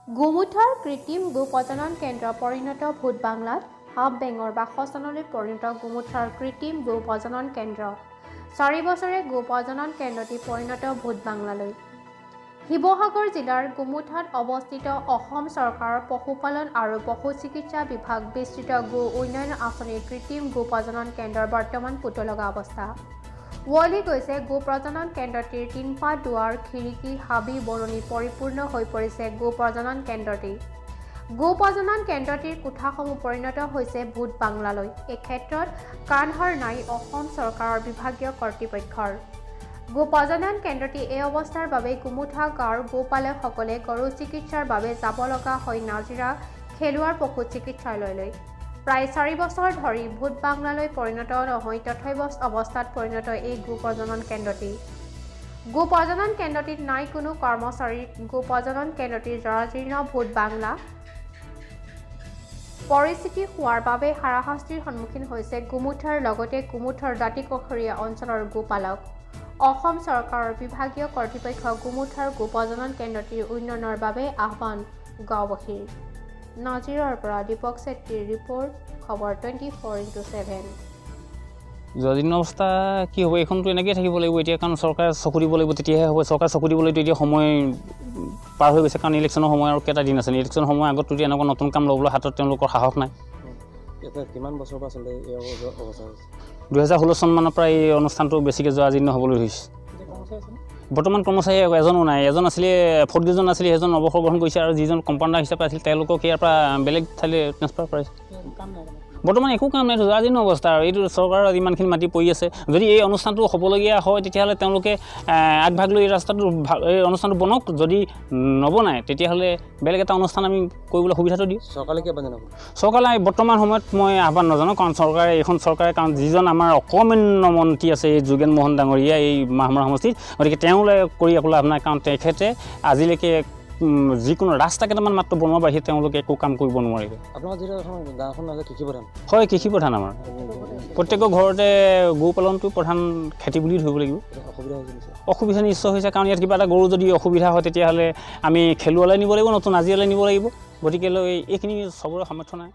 গোমুঠাৰ কৃত্ৰিম গো প্ৰজনন কেন্দ্ৰ পৰিণত ভূত বাংলাত হাব বেঙৰ বাসস্থানলৈ পৰিণত গোমুঠাৰ কৃত্ৰিম গো প্ৰজনন কেন্দ্ৰ 4 বছৰে গো প্ৰজনন কেন্দ্ৰটি পৰিণত ভূত বাংলালৈ। শিৱসাগৰ জিলাৰ গোমুঠাত অৱস্থিত অসম চৰকাৰৰ পশুপালন আৰু পশু চিকিৎসা বিভাগ বিস্তৃত গো উন্নয়ন আঁচনিৰ কৃত্ৰিম গো প্ৰজনন কেন্দ্ৰৰ বৰ্তমান পুতলগা অৱস্থা। উৱলি গৈছে গো প্ৰজনন কেন্দ্ৰটিৰ টিনপাত দুৱাৰ খিৰিকী হাবি বৰণি পৰিপূৰ্ণ হৈ পৰিছে গো প্ৰজনন কেন্দ্ৰটি। গো প্ৰজনন কেন্দ্ৰটিৰ কোঠাসমূহ পৰিণত হৈছে ভূত বাংলালৈ। এই ক্ষেত্ৰত কাণসাৰ নাই অসম চৰকাৰৰ বিভাগীয় কৰ্তৃপক্ষৰ। গো প্ৰজনন কেন্দ্ৰটি এই অৱস্থাৰ বাবে গোমুঠা গাঁৱৰ গোপালকসকলে গৰু চিকিৎসাৰ বাবে যাব লগা হয় নাজিৰা খেলুৱাৰ পশু চিকিৎসালয়লৈ। প্ৰায় 4 বছৰ ধৰি ভূত বাংলালৈ পৰিণত নহয় তথৈবচ অৱস্থাত পৰিণত এই গো প্ৰজনন কেন্দ্ৰটি। গো প্ৰজনন কেন্দ্ৰটিত নাই কোনো কৰ্মচাৰী। গো প্ৰজনন কেন্দ্ৰটিৰ জৰাজীৰ্ণ ভূত বাংলা পৰিস্থিতি হোৱাৰ বাবে হাৰাশাস্তিৰ সন্মুখীন হৈছে গোমুঠাৰ লগতে গোমুঠাৰ দাঁতিকাষৰীয়া অঞ্চলৰ গোপালক। অসম চৰকাৰৰ বিভাগীয় কৰ্তৃপক্ষ গোমুঠাৰ গো প্ৰজনন কেন্দ্ৰটিৰ উন্নয়নৰ বাবে আহ্বান গাঁওবাসীৰ। নাজিৰাৰ পৰা দীপক চেত্ৰীৰ ৰিপৰ্ট, খবৰ 24x7। জৰাজীৰ্ণ অৱস্থা কি হ'ব, এইখনতো এনেকৈয়ে থাকিব লাগিব এতিয়া, কাৰণ চৰকাৰে চকু দিব লাগিব, তেতিয়াহে হ'ব। চৰকাৰে চকু দিবলৈতো এতিয়া সময় পাৰ হৈ গৈছে, কাৰণ ইলেকশ্যনৰ সময় আৰু কেইটা দিন আছে। ইলেকশ্যনৰ সময় আগততো এনেকুৱা নতুন কাম ল'বলৈ হাতত তেওঁলোকৰ সাহস নাই। কিমান বছৰৰ পৰা আচলতে এই অৱস্থা হৈছে? 2016 চনমানৰ পৰা এই অনুষ্ঠানটো বেছিকৈ জৰাজীৰ্ণ হ'বলৈ ধৰিছে। বৰ্তমান কৰ্মচাৰী এজনো নাই। এজন আছিলে, 4th ডিভিজন আছিলে, সেইজন অৱসৰ গ্ৰহণ কৰিছে, আৰু যিজন কম্পাউণ্ডাৰ হিচাপে আছিল তেওঁলোকক ইয়াৰ পৰা বেলেগ ঠাইলৈ ট্ৰেন্সফাৰ কৰাইছে। বৰ্তমান একো কাম নাই, জৰাজীৰ্ণ অৱস্থা। আৰু এইটো চৰকাৰৰ ইমানখিনি মাটি পৰি আছে। যদি এই অনুষ্ঠানটো হ'বলগীয়া হয় তেতিয়াহ'লে তেওঁলোকে আগভাগ লৈ এই এই অনুষ্ঠানটো বনাওক। যদি নবনায় তেতিয়াহ'লে বেলেগ এটা অনুষ্ঠান আমি কৰিবলৈ সুবিধাটো দিওঁ। চৰকাৰে কি জনাব? চৰকাৰে বৰ্তমান সময়ত মই আহ্বান নাজানো, কাৰণ এইখন চৰকাৰে, কাৰণ যিজন আমাৰ অকমান্য মন্ত্ৰী আছে এই যোগেন মোহন ডাঙৰীয়া এই মাহমৰা সমষ্টিত, গতিকে তেওঁলৈ কৰি একো লাভ নাই, কাৰণ তেখেতে আজিলৈকে যিকোনো ৰাস্তা কেইটামান মাত্ৰ বনোৱাৰ বাহিৰে তেওঁলোকে একো কাম কৰিব নোৱাৰিলে। আপোনাৰ যিটো গাঁওখন আছে কৃষি প্ৰধান? হয়, কৃষি প্ৰধান। আমাৰ প্ৰত্যেকৰ ঘৰতে গৰু পালনটো প্ৰধান খেতি বুলি ধৰিব লাগিব। অসুবিধা নিশ্চয় হৈছে, কাৰণ ইয়াত কিবা এটা গৰু যদি অসুবিধা হয় তেতিয়াহ'লে আমি খেলুৱালৈ নিব লাগিব, নতুন নাজিৰালৈ নিব লাগিব। গতিকে এইখিনি চবৰে সামৰ্থ্য নাই।